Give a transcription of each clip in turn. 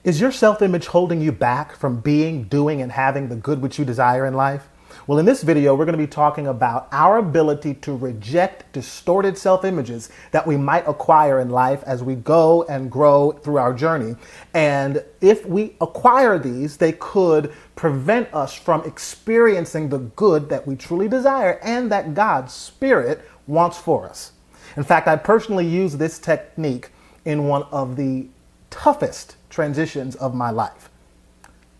Is your self-image holding you back from being, doing, and having the good which you desire in life? Well, in this video, we're going to be talking about our ability to reject distorted self-images that we might acquire in life as we go and grow through our journey. And if we acquire these, they could prevent us from experiencing the good that we truly desire and that God's Spirit wants for us. In fact, I personally use this technique in one of the toughest transitions of my life.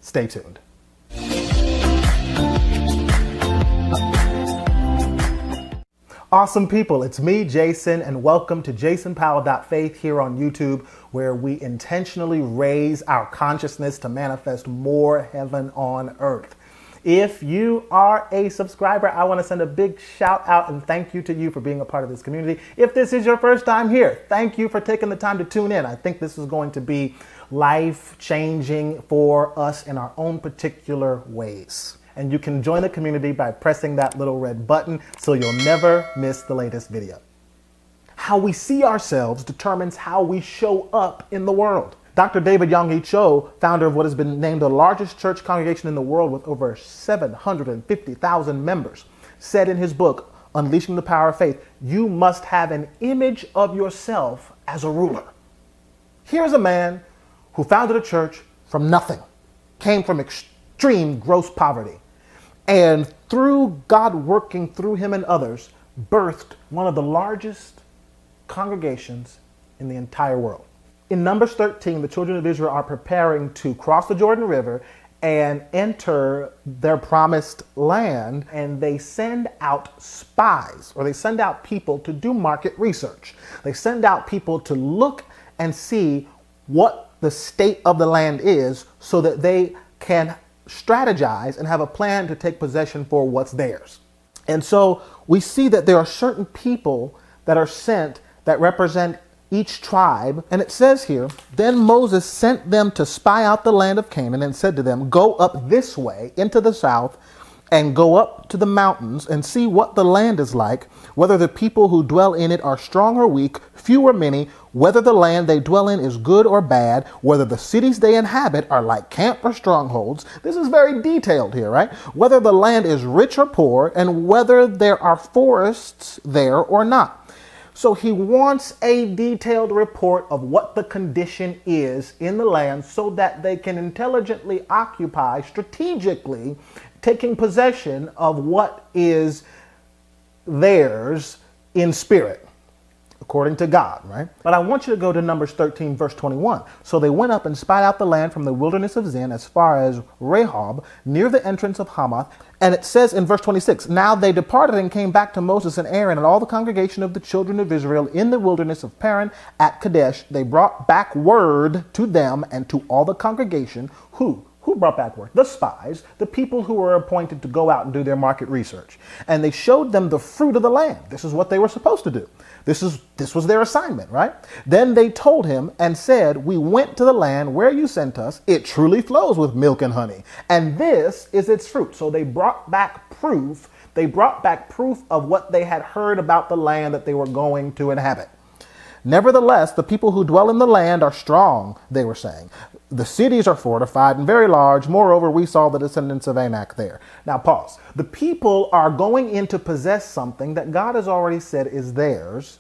Stay tuned. Awesome people, it's me, Jason, and welcome to jasonpowell.faith here on YouTube, where we intentionally raise our consciousness to manifest more heaven on earth. If you are a subscriber, I want to send a big shout out and thank you to you for being a part of this community. If this is your first time here, thank you for taking the time to tune in. I think this is going to be life-changing for us in our own particular ways. And you can join the community by pressing that little red button so you'll never miss the latest video. How we see ourselves determines how we show up in the world. Dr. David Yonggi Cho, founder of what has been named the largest church congregation in the world with over 750,000 members, said in his book, Unleashing the Power of Faith, you must have an image of yourself as a ruler. Here's a man who founded a church from nothing, came from extreme gross poverty, and through God working through him and others, birthed one of the largest congregations in the entire world. In Numbers 13, the children of Israel are preparing to cross the Jordan River and enter their promised land, and they send out spies, or they send out people to do market research. They send out people to look and see what the state of the land is so that they can strategize and have a plan to take possession for what's theirs. And so we see that there are certain people that are sent that represent each tribe. And it says here, then Moses sent them to spy out the land of Canaan and said to them, go up this way into the south and go up to the mountains and see what the land is like, whether the people who dwell in it are strong or weak, few or many, whether the land they dwell in is good or bad, whether the cities they inhabit are like camp or strongholds. This is very detailed here, right? Whether the land is rich or poor, and whether there are forests there or not. So he wants a detailed report of what the condition is in the land so that they can intelligently occupy, strategically, taking possession of what is theirs in spirit, according to God, right? But I want you to go to Numbers 13, verse 21. So they went up and spied out the land from the wilderness of Zin as far as Rehob, near the entrance of Hamath. And it says in verse 26, now they departed and came back to Moses and Aaron and all the congregation of the children of Israel in the wilderness of Paran at Kadesh. They brought back word to them and to all the congregation. Who brought back word? The spies, the people who were appointed to go out and do their market research. And they showed them the fruit of the land. This is what they were supposed to do. This was their assignment, right? Then they told him and said, we went to the land where you sent us. It truly flows with milk and honey. And this is its fruit. So they brought back proof. They brought back proof of what they had heard about the land that they were going to inhabit. Nevertheless, the people who dwell in the land are strong, they were saying. The cities are fortified and very large. Moreover, we saw the descendants of Anak there. Now pause. The people are going in to possess something that God has already said is theirs,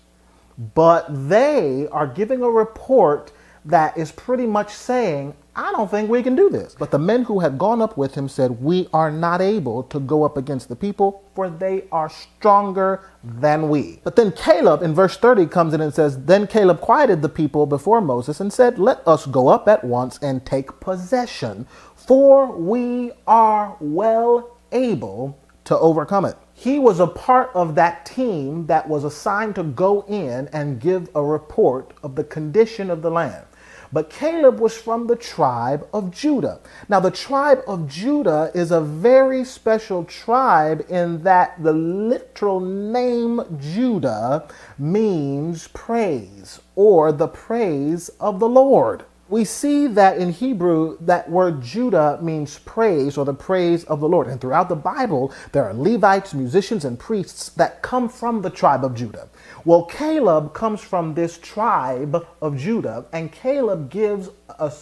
but they are giving a report that is pretty much saying, I don't think we can do this. But the men who had gone up with him said, we are not able to go up against the people, for they are stronger than we. But then Caleb in verse 30 comes in and says, then Caleb quieted the people before Moses and said, let us go up at once and take possession, for we are well able to overcome it. He was a part of that team that was assigned to go in and give a report of the condition of the land. But Caleb was from the tribe of Judah. Now, the tribe of Judah is a very special tribe in that the literal name Judah means praise, or the praise of the Lord. we see that in Hebrew, that word Judah means praise or the praise of the Lord. And throughout the Bible, there are Levites, musicians, and priests that come from the tribe of Judah. Well, Caleb comes from this tribe of Judah, and Caleb gives a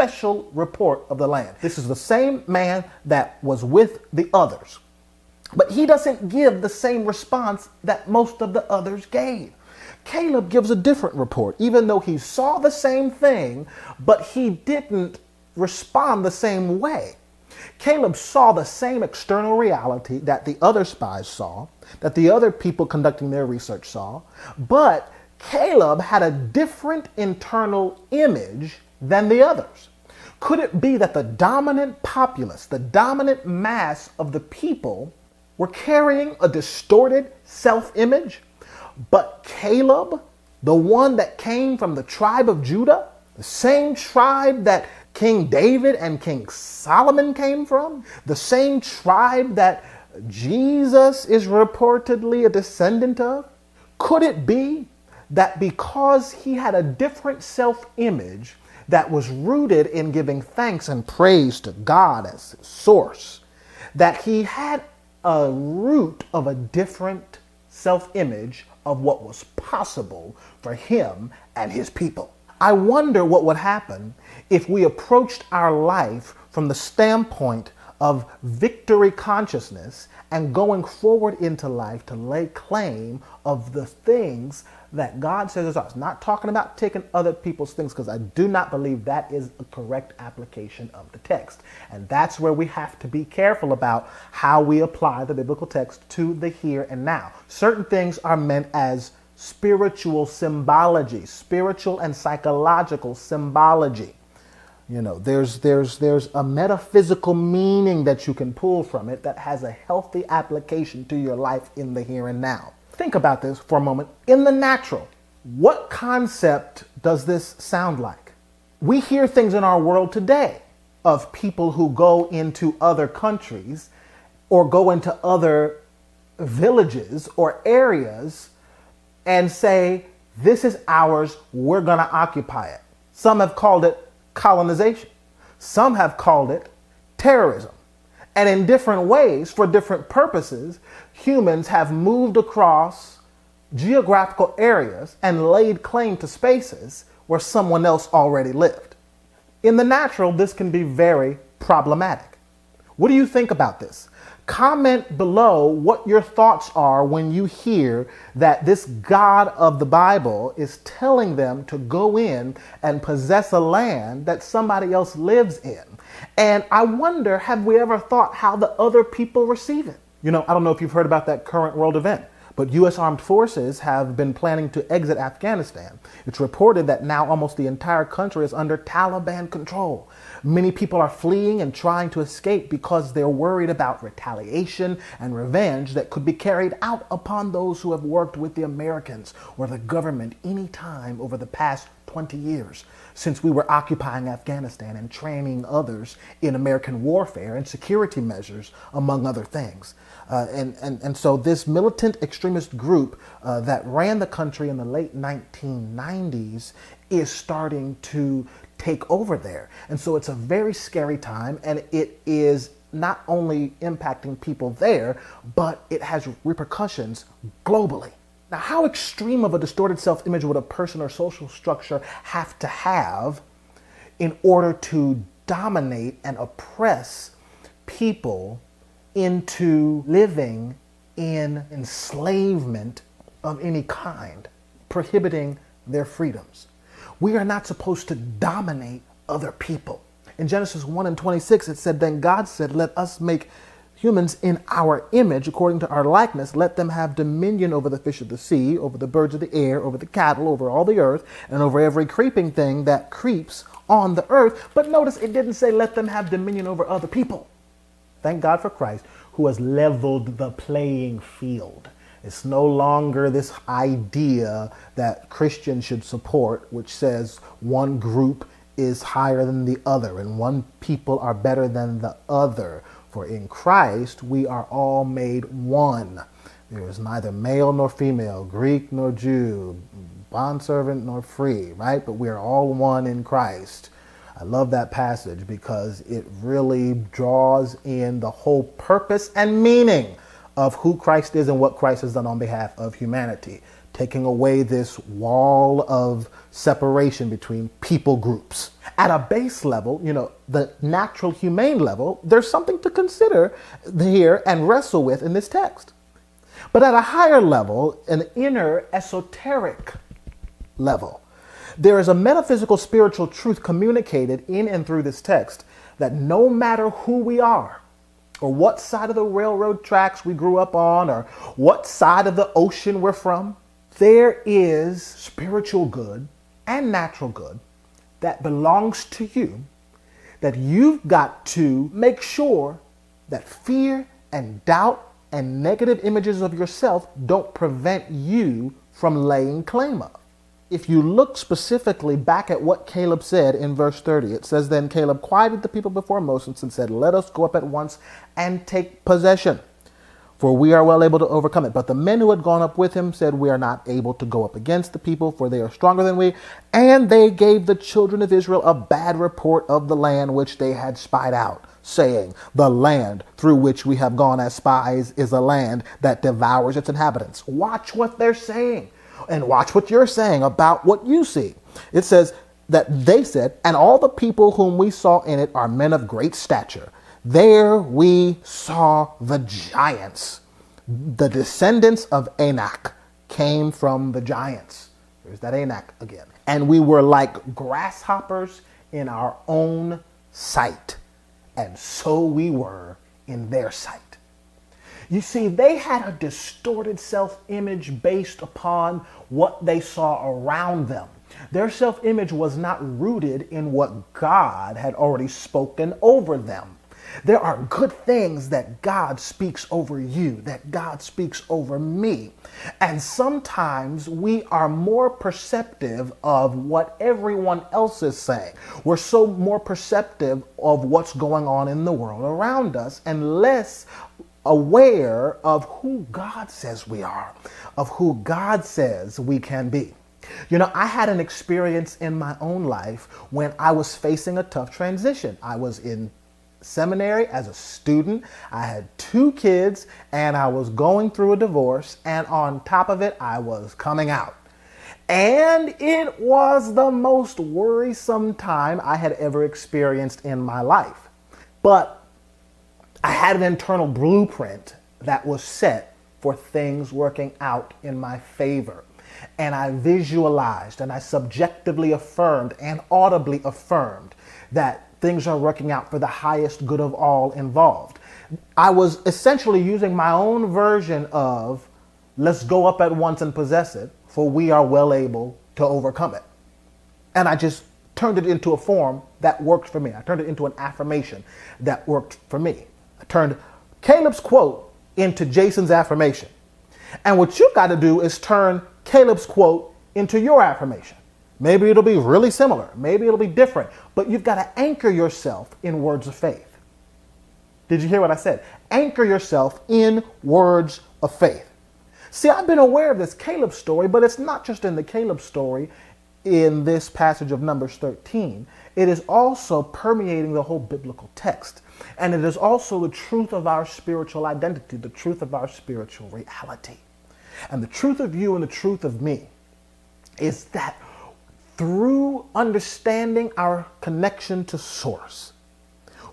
special report of the land. This is the same man that was with the others. But he doesn't give the same response that most of the others gave. Caleb gives a different report, even though he saw the same thing, but he didn't respond the same way. Caleb saw the same external reality that the other spies saw, that the other people conducting their research saw, but Caleb had a different internal image than the others. Could it be that the dominant populace, the dominant mass of the people, were carrying a distorted self-image? But Caleb, the one that came from the tribe of Judah, the same tribe that King David and King Solomon came from, the same tribe that Jesus is reportedly a descendant of, could it be that because he had a different self-image that was rooted in giving thanks and praise to God as his source, that he had a root of a different self-image of what was possible for him and his people? I wonder what would happen if we approached our life from the standpoint of victory consciousness and going forward into life to lay claim of the things that God says is ours. Not talking about taking other people's things, because I do not believe that is a correct application of the text. And that's where we have to be careful about how we apply the biblical text to the here and now. Certain things are meant as spiritual symbology, spiritual and psychological symbology. You know, there's a metaphysical meaning that you can pull from it that has a healthy application to your life in the here and now. Think about this for a moment. In the natural, what concept does this sound like? We hear things in our world today of people who go into other countries or go into other villages or areas and say, this is ours, we're going to occupy it. Some have called it colonization. Some have called it terrorism. And in different ways, for different purposes, humans have moved across geographical areas and laid claim to spaces where someone else already lived. In the natural, this can be very problematic. What do you think about this? Comment below what your thoughts are when you hear that this God of the Bible is telling them to go in and possess a land that somebody else lives in. And I wonder, have we ever thought how the other people receive it? You know, I don't know if you've heard about that current world event, but U.S. armed forces have been planning to exit Afghanistan. It's reported that now almost the entire country is under Taliban control. Many people are fleeing and trying to escape because they're worried about retaliation and revenge that could be carried out upon those who have worked with the Americans or the government any time over the past 20 years since we were occupying Afghanistan and training others in American warfare and security measures, among other things. And so this militant extremist group that ran the country in the late 1990s is starting to take over there. And so it's a very scary time, and it is not only impacting people there, but it has repercussions globally. Now, how extreme of a distorted self-image would a person or social structure have to have in order to dominate and oppress people into living in enslavement of any kind, prohibiting their freedoms? We are not supposed to dominate other people. In Genesis 1:26, it said, "Then God said, let us make humans in our image, according to our likeness. Let them have dominion over the fish of the sea, over the birds of the air, over the cattle, over all the earth, and over every creeping thing that creeps on the earth." But notice it didn't say let them have dominion over other people. Thank God for Christ, who has leveled the playing field. It's no longer this idea that Christians should support, which says one group is higher than the other and one people are better than the other. For in Christ, we are all made one. There is neither male nor female, Greek nor Jew, bondservant nor free, right? But we are all one in Christ. I love that passage because it really draws in the whole purpose and meaning of who Christ is and what Christ has done on behalf of humanity. taking away this wall of separation between people groups. At a base level, the natural humane level, there's something to consider here and wrestle with in this text. But at a higher level, an inner esoteric level, there is a metaphysical spiritual truth communicated in and through this text that no matter who we are, or what side of the railroad tracks we grew up on, or what side of the ocean we're from, there is spiritual good and natural good that belongs to you, that you've got to make sure that fear and doubt and negative images of yourself don't prevent you from laying claim of. If you look specifically back at what Caleb said in verse 30, it says, "Then Caleb quieted the people before Moses and said, 'Let us go up at once and take possession, for we are well able to overcome it.' But the men who had gone up with him said, 'We are not able to go up against the people, for they are stronger than we.' And they gave the children of Israel a bad report of the land which they had spied out, saying, 'The land through which we have gone as spies is a land that devours its inhabitants.'" Watch what they're saying. And watch what you're saying about what you see. It says that they said, "And all the people whom we saw in it are men of great stature. There we saw the giants. The descendants of Anak came from the giants." There's that Anak again. "And we were like grasshoppers in our own sight. And so we were in their sight." You see, they had a distorted self-image based upon what they saw around them. Their self-image was not rooted in what God had already spoken over them. There are good things that God speaks over you, that God speaks over me. And sometimes we are more perceptive of what everyone else is saying. We're so more perceptive of what's going on in the world around us and less aware of who God says we are, of who God says we can be. I had an experience in my own life when I was facing a tough transition. I was in seminary as a student. I had 2 kids and I was going through a divorce, and on top of it, I was coming out. And it was the most worrisome time I had ever experienced in my life. But I had an internal blueprint that was set for things working out in my favor. And I visualized and I subjectively affirmed and audibly affirmed that things are working out for the highest good of all involved. I was essentially using my own version of, "Let's go up at once and possess it, for we are well able to overcome it." And I just turned it into a form that worked for me. I turned it into an affirmation that worked for me. I turned Caleb's quote into Jason's affirmation. And what you've got to do is turn Caleb's quote into your affirmation. Maybe it'll be really similar. Maybe it'll be different. But you've got to anchor yourself in words of faith. Did you hear what I said? Anchor yourself in words of faith. See, I've been aware of this Caleb story, but it's not just in the Caleb story in this passage of Numbers 13. It is also permeating the whole biblical text. And it is also the truth of our spiritual identity, the truth of our spiritual reality. And the truth of you and the truth of me is that through understanding our connection to Source,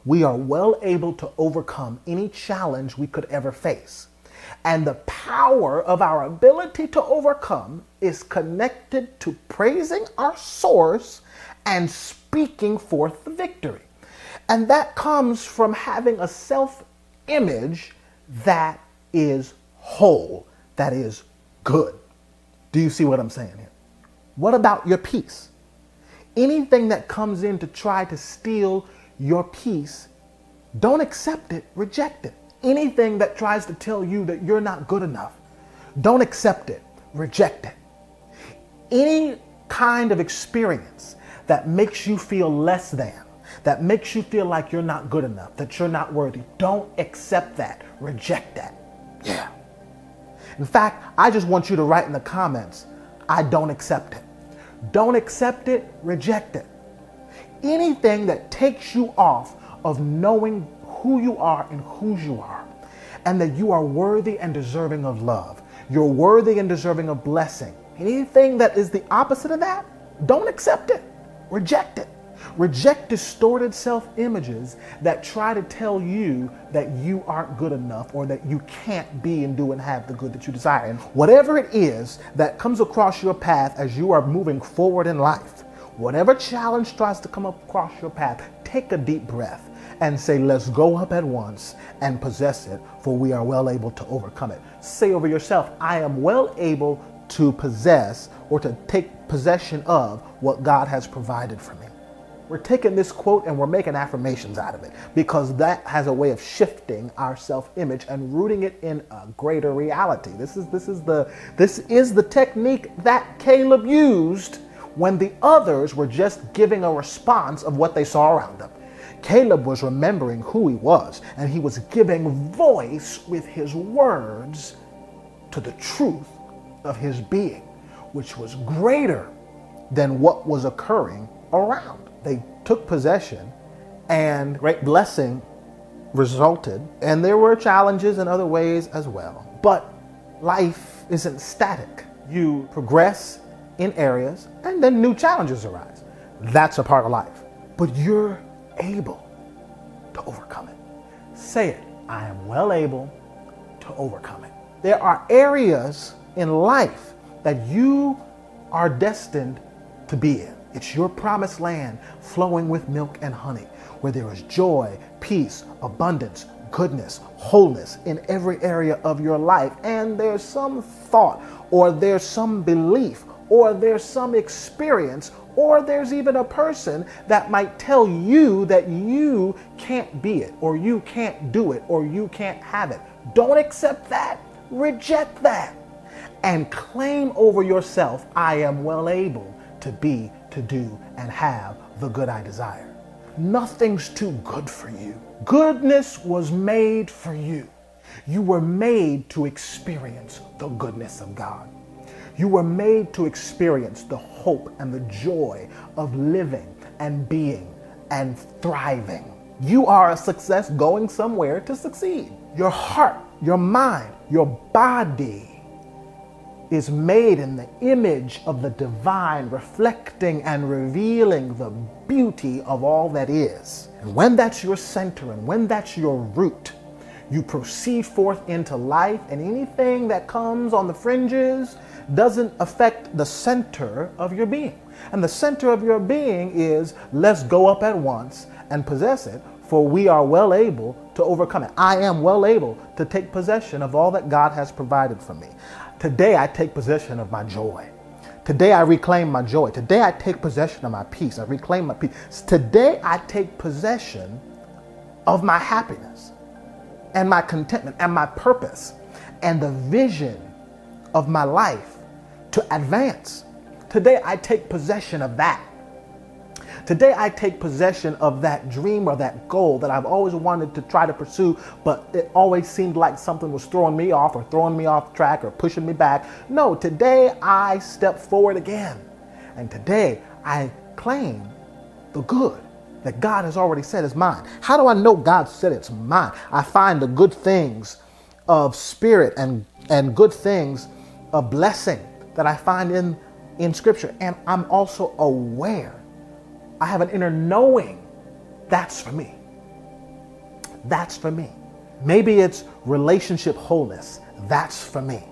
we are well able to overcome any challenge we could ever face. And the power of our ability to overcome is connected to praising our Source and speaking forth the victory. And that comes from having a self-image that is whole, that is good. Do you see what I'm saying here? What about your peace? Anything that comes in to try to steal your peace, don't accept it, reject it. Anything that tries to tell you that you're not good enough, don't accept it, reject it. Any kind of experience that makes you feel less than, that makes you feel like you're not good enough, that you're not worthy, don't accept that, reject that. Yeah. In fact, I just want you to write in the comments, "I don't accept it." Don't accept it, reject it. Anything that takes you off of knowing who you are and whose you are, and that you are worthy and deserving of love, You're worthy and deserving of blessing. Anything that is the opposite of that, don't accept it. Reject it. Reject distorted self-images that try to tell you that you aren't good enough or that you can't be and do and have the good that you desire. And whatever it is that comes across your path as you are moving forward in life, whatever challenge tries to come across your path, take a deep breath and say, let's go up at once and possess it, for we are well able to overcome it. Say over yourself, I am well able to possess or to take possession of what God has provided for me. We're taking this quote and we're making affirmations out of it, because that has a way of shifting our self-image and rooting it in a greater reality. This is the technique that Caleb used when the others were just giving a response of what they saw around them. Caleb was remembering who he was, and he was giving voice with his words to the truth of his being, which was greater than what was occurring around. They took possession and great blessing resulted, and there were challenges in other ways as well. But life isn't static. You progress in areas and then new challenges arise. That's a part of life. But you're able to overcome it. Say it, I am well able to overcome it. There are areas in life that you are destined to be in. It's your promised land flowing with milk and honey, where there is joy, peace, abundance, goodness, wholeness in every area of your life. And there's some thought, or there's some belief, or there's some experience, or there's even a person that might tell you that you can't be it, or you can't do it, or you can't have it. Don't accept that. Reject that. And claim over yourself, I am well able to be, to do, and have the good I desire. Nothing's too good for you. Goodness was made for you. You were made to experience the goodness of God. You were made to experience the hope and the joy of living and being and thriving. You are a success going somewhere to succeed. Your heart, your mind, your body is made in the image of the divine, reflecting and revealing the beauty of all that is. And when that's your center and when that's your root, you proceed forth into life, and anything that comes on the fringes doesn't affect the center of your being. And the center of your being is, let's go up at once and possess it, for we are well able to overcome it. I am well able to take possession of all that God has provided for me. Today I take possession of my joy. Today I reclaim my joy. Today I take possession of my peace. I reclaim my peace. Today I take possession of my happiness and my contentment and my purpose and the vision of my life to advance. Today I take possession of that. Today I take possession of that dream or that goal that I've always wanted to try to pursue, but it always seemed like something was throwing me off or throwing me off track or pushing me back. No, today I step forward again. And today I claim the good that God has already said is mine. How do I know God said it's mine? I find the good things of spirit and good things of blessing that I find in Scripture. And I'm also aware. I have an inner knowing that's for me. That's for me. Maybe it's relationship wholeness. That's for me.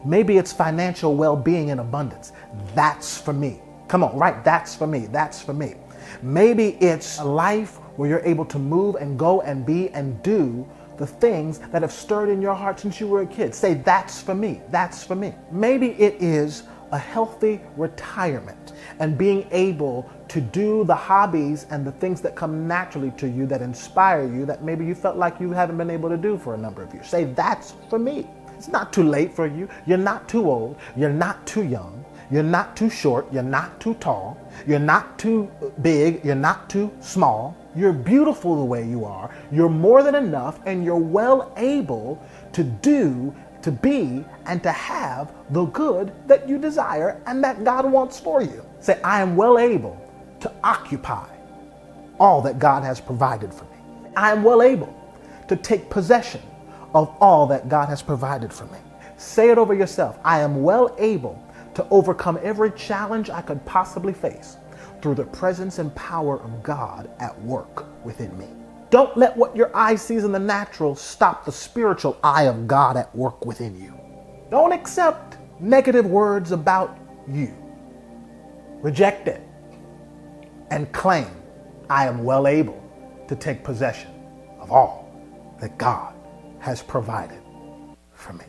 Maybe it's financial well-being and abundance. That's for me. Come on, right? That's for me. That's for me. Maybe it's a life where you're able to move and go and be and do the things that have stirred in your heart since you were a kid. Say, that's for me. That's for me. Maybe it is a healthy retirement and being able to do the hobbies and the things that come naturally to you, that inspire you, that maybe you felt like you haven't been able to do for a number of years. Say, that's for me. It's not too late for you. You're not too old. You're not too young. You're not too short. You're not too tall. You're not too big. You're not too small. You're beautiful the way you are. You're more than enough, and you're well able to do, to be, and to have the good that you desire and that God wants for you. Say, I am well able to occupy all that God has provided for me. I am well able to take possession of all that God has provided for me. Say it over yourself. I am well able to overcome every challenge I could possibly face through the presence and power of God at work within me. Don't let what your eye sees in the natural stop the spiritual eye of God at work within you. Don't accept negative words about you. Reject it and claim, I am well able to take possession of all that God has provided for me.